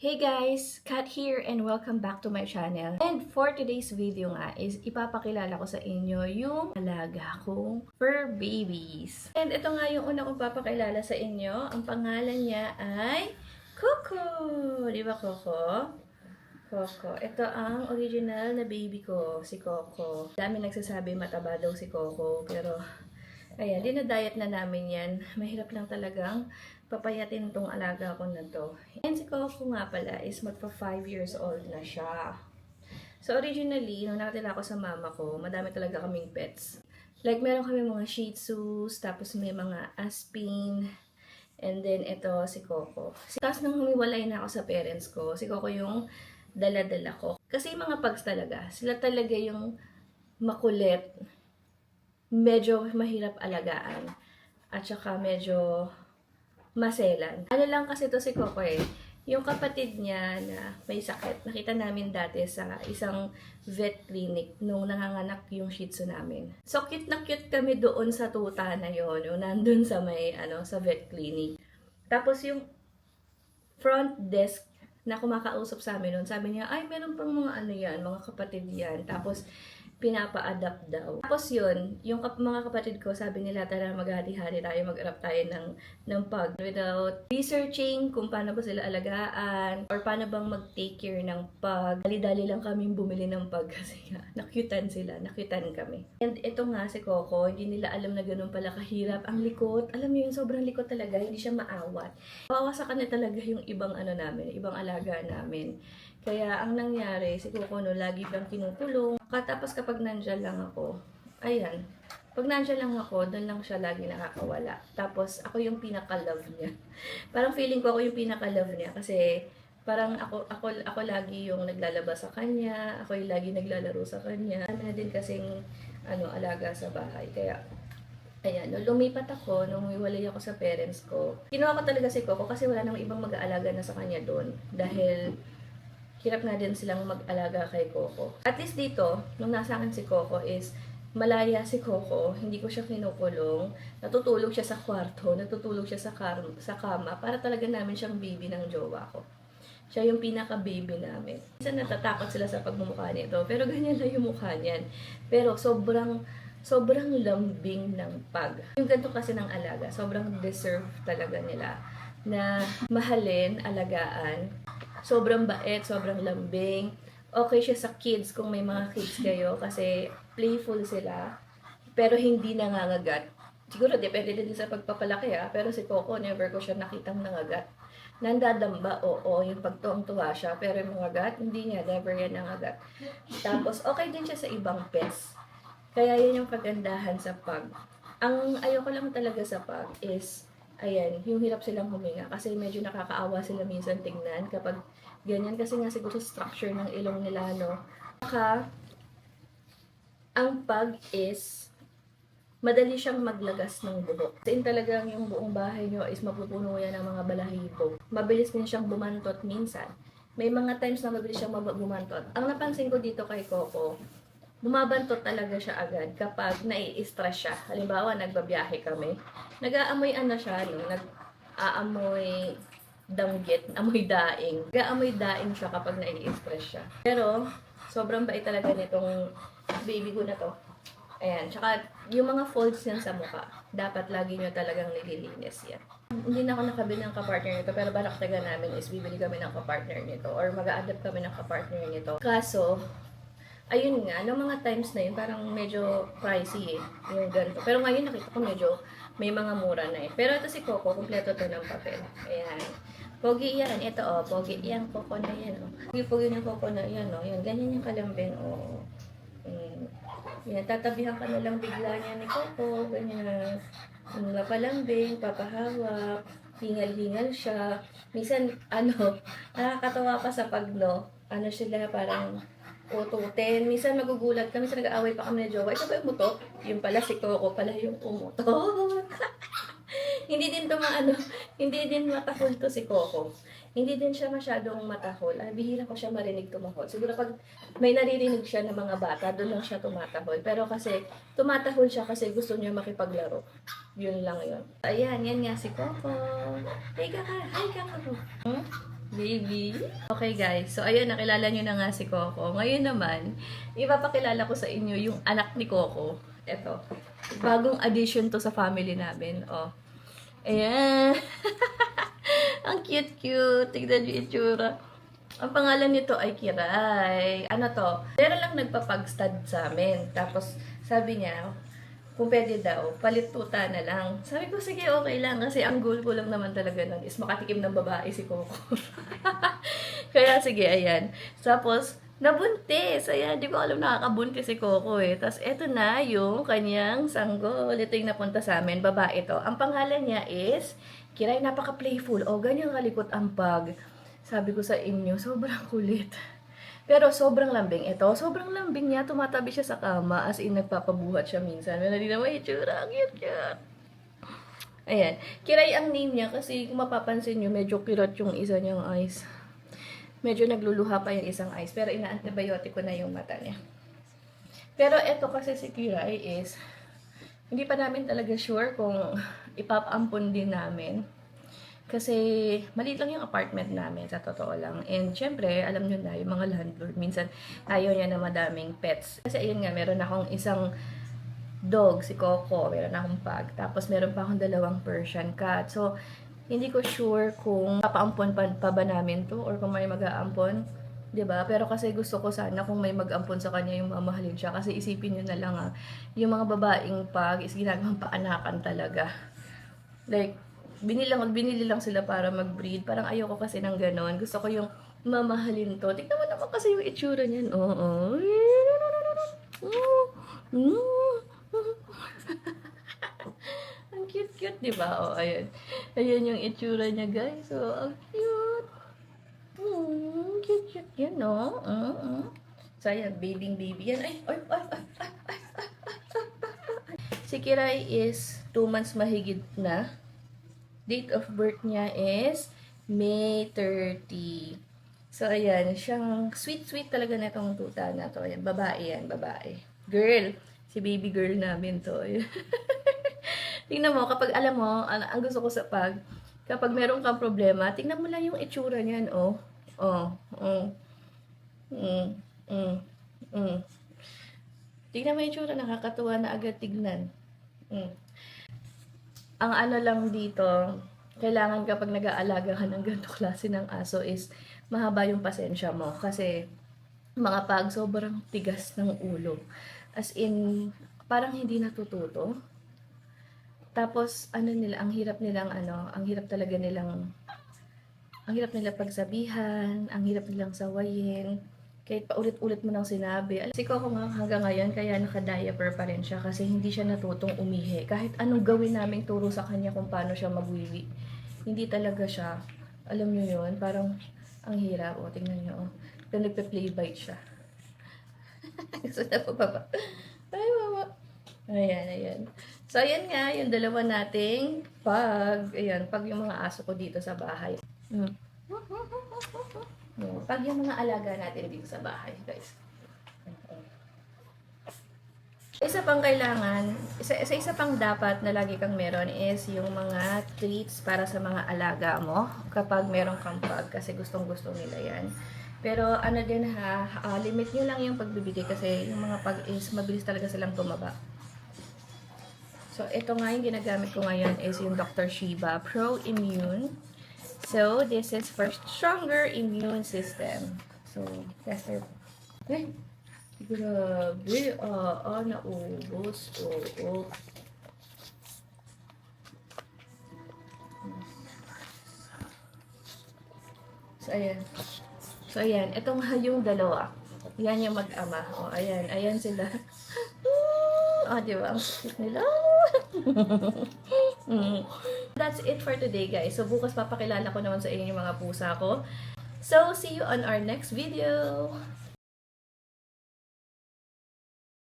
Hey guys! Kat here and welcome back to my channel. And for today's video nga is ipapakilala ko sa inyo yung alaga kong fur babies. And ito nga yung una kong papakilala sa inyo. Ang pangalan niya ay Coco! Di ba Coco? Coco. Ito ang original na baby ko, si Coco. Dami nagsasabi mataba daw si Coco, pero ayan, dinadiet na namin yan. Mahirap lang talagang papayatin tong alaga ko na to. And si Coco nga pala is magpa 5 years old na siya. So originally, nung nakatira ako sa mama ko, madami talaga kaming pets. Like meron kami mga Shih Tzus, tapos may mga Aspin, and then ito si Coco. Tapos nung humiwalay na ako sa parents ko, si Coco yung dala-dala ko. Kasi yung mga pugs talaga, sila talaga yung makulit, medyo mahirap alagaan, at saka medyo maselan. Ano lang kasi to si Coco yung kapatid niya na may sakit, nakita namin dati sa isang vet clinic nung nanganganak yung Shih Tzu namin. So cute na cute kami doon sa tuta na yon, yung nandun sa may sa vet clinic. Tapos yung front desk na kumakausap sa amin noon, sabi niya, ay meron pang mga yan, mga kapatid yan. Tapos pinapa-adapt daw. Tapos yun, yung mga kapatid ko, sabi nila, tara maghati-hati tayo, mag-adapt tayo ng pug. Without researching kung paano ba sila alagaan, or paano bang mag-take care ng pug. Dali-dali lang kaming bumili ng pug kasi nakyutan sila, nakyutan kami. And ito nga si Coco, hindi nila alam na ganun pala kahirap. Ang likot, alam niyo yung sobrang likot talaga, hindi siya maawat. Kawawasakan na talaga yung ibang namin, ibang alaga namin. Kaya ang nangyari, si Coco no, lagi bang kinukulong. Tapos kapag nandyan lang ako, ayan, pag nandyan lang ako, doon lang siya lagi nakakawala. Tapos ako yung pinaka-love niya. Parang feeling ko ako yung pinaka-love niya kasi parang ako lagi yung naglalabas sa kanya, ako yung lagi naglalaro sa kanya. Kami na din kasing alaga sa bahay. Kaya ayan, nung lumipat ako, nung iwalay ako sa parents ko, kinuha ko talaga si Coco kasi wala nang ibang mag-aalaga na sa kanya doon. Dahil hirap na din silang mag-alaga kay Coco. At least dito, nung nasa akin si Coco is malaya si Coco, hindi ko siya kinukulong, natutulog siya sa kwarto, natutulog siya sa kama, para talaga namin siyang baby ng jowa ko. Siya yung pinaka-baby namin. Minsan natatakot sila sa pagmumukha nito, pero ganyan lang yung mukha niyan. Pero sobrang lambing ng pug. Yung ganito kasi ng alaga, sobrang deserve talaga nila na mahalin, alagaan. Sobrang bait, sobrang lambing. Okay siya sa kids kung may mga kids kayo kasi playful sila. Pero hindi nangangagat. Siguro depende din sa pagpapalaki pero si Coco never ko siya nakitang nangagat. Nandadamba, oo, yung pagtuwang-tuwa siya. Pero yung mangagat, hindi niya, never yan nangagat. Tapos okay din siya sa ibang pets. Kaya yun yung kagandahan sa pug. Ang ayoko lang talaga sa pug is ayan, yung hirap silang huminga kasi medyo nakakaawa sila minsan tingnan kapag ganyan kasi nga siguro structure ng ilong nila, no? Saka, ang pug is madali siyang maglagas ng buhok. Kasi talagang yung buong bahay nyo is mapupuno yan ng mga balahibo. Mabilis din siyang bumantot minsan. May mga times na mabilis siyang bumantot. Ang napansin ko dito kay Coco, bumabantot talaga siya agad kapag nai-stress siya. Halimbawa, nagbabiyahe kami. Nag-aamoy siya, no? Nag-aamoy danggit, amoy daing. Nag-aamoy daing siya kapag nai-stress siya. Pero, sobrang bait talaga nitong baby ko na to. Ayan, tsaka yung mga folds niyan sa mukha, dapat lagi nyo talagang nililinis yan. Hindi na ako nakabili ng kapartner nito, pero balak taga namin is bibili kami ng kapartner nito or mag-a-adapt kami ng kapartner nito. Kaso, ayun nga, noong mga times na yun, parang medyo pricey yung ganito. Pero ngayon nakita ko medyo may mga mura na Pero ito si Coco, kumpleto to ng papel. Ayan. Pogi yan. Ito pogi yan. Coco na yan Pogi ng Coco na yan Yan, ganyan yung kalambing Yan, tatabihan ka na lang bigla niya ni Coco. Ganyan. Palambing, papahawak, hingal-hingal siya. Minsan, nakakatawa pa sa pagno. Sila parang ututin. Minsan magugulat kami, minsan nag-aaway pa kami na jowa. Ito ba yung mutot? Yung pala si Coco pala yung umutot. Hindi din matahol to si Coco. Hindi din siya masyadong matahol. Bihira ko siya marinig tumahol. Siguro pag may naririnig siya ng mga bata, doon lang siya tumatahol. Pero kasi, tumatahol siya kasi gusto niya makipaglaro. Yun lang yun. Ayan, yan nga si Coco. Hi ka, Coco. Baby. Okay guys, so ayun, nakilala nyo na nga si Coco. Ngayon naman, ipapakilala ko sa inyo yung anak ni Coco. Ito, bagong addition to sa family namin. Oh. Ayan. Ang cute-cute. Tignan nyo yung itsura. Ang pangalan nito ay Kiray. Ano to? Meron lang nagpapag-stud sa amin. Tapos, sabi niya, kung pwede daw, palit tuta na lang. Sabi ko, sige, okay lang. Kasi ang goal ko lang naman talaga nun is makatikim ng babae si Coco. Kaya sige, ayan. Tapos, nabuntis. Ayan, di ko alam nakakabuntis si Coco eh. Tapos, eto na yung kanyang sanggol. Ito yung napunta sa amin. Babae to. Ang pangalan niya is Kiray. Napaka-playful. O, ganyan kalikot ang pag. Sabi ko sa inyo, sobrang kulit. Pero sobrang lambing. Ito, sobrang lambing niya. Tumatabi siya sa kama. As in, nagpapabuhat siya minsan. Wala din naman itsura. Cute. Ayan. Kiray ang name niya kasi kung mapapansin nyo, medyo kirot yung isa niyang eyes. Medyo nagluluha pa yung isang eyes. Pero ina-antibiotic ko na yung mata niya. Pero ito kasi si Kiray is, hindi pa namin talaga sure kung ipapaampon din namin. Kasi maliit lang yung apartment namin, sa totoo lang. And syempre, alam nyo na, yung mga landlord, minsan ayaw niya na madaming pets. Kasi ayun nga, meron akong isang dog, si Coco, meron akong pug. Tapos meron pa akong 2 Persian cat. So, hindi ko sure kung papaampon pa ba namin to or kung may mag-aampon. 'Di ba? Pero kasi gusto ko sana kung may mag-ampon sa kanya yung mamahalin siya. Kasi isipin nyo na lang yung mga babaeng pug is ginagawang paanakan talaga. Like, binili lang sila para mag-breed. Parang ayoko kasi ng ganon. Gusto ko yung mamahalin to. Tignan mo naman kasi yung itsura niyan. Oo. Ang cute-cute, di ba? O, ayun. Ayun yung itsura niya, guys. So, ang cute. Cute-cute yan, no? So, ayan. Baby yan. Ay. Si Kiray is 2 months mahigit na. Date of birth niya is May 30. So, ayan. Siyang sweet-sweet talaga na itong tuta na to. Ayan, babae yan, babae. Girl. Si baby girl namin to. Tingnan mo, kapag alam mo, ang gusto ko sa pag, kapag meron kang problema, tingnan mo lang yung itsura niyan, oh. Tingnan mo yung itsura, nakakatuwa na agad tignan. Ang ano lang dito, kailangan kapag nag-aalaga ka ng ganito klase ng aso is mahaba yung pasensya mo. Kasi mga pag sobrang tigas ng ulo. As in, parang hindi natututo. Tapos, ang hirap nilang pagsabihan, ang hirap nilang sawayin. Kahit paulit-ulit mo nang sinabi. Si Coco nga hanggang ngayon, kaya naka-diaper pa rin siya kasi hindi siya natutong umihi. Kahit anong gawin naming turo sa kanya kung paano siya magwiwi. Hindi talaga siya. Alam nyo yun, parang ang hirap. O, tingnan nyo. Pero nagpe-play bite siya. Gusto na po ba? Ay, mama. Ayan. So, ayan nga, yung 2 nating pag. Ayan, pag yung mga aso ko dito sa bahay. Pag yung mga alaga natin dito sa bahay, guys. Isa pang kailangan, isa pang dapat na lagi kang meron is yung mga treats para sa mga alaga mo kapag meron kang pag kasi gustong-gusto nila yan. Pero ano din limit nyo lang yung pagbibigay kasi yung mga pag is mabilis talaga silang tumaba. So, ito nga yung ginagamit ko ngayon is yung Dr. Shiba Pro Immune. So, this is for stronger immune system. So, that's it. Ay, grabe. Naubos. So, ayan. Ito nga yung 2. Yan yung mag-ama. Ayan sila. Diba? Ang cute nila. That's it for today, guys. So, bukas papakilala ko naman sa inyo yung mga pusa ko. So, see you on our next video.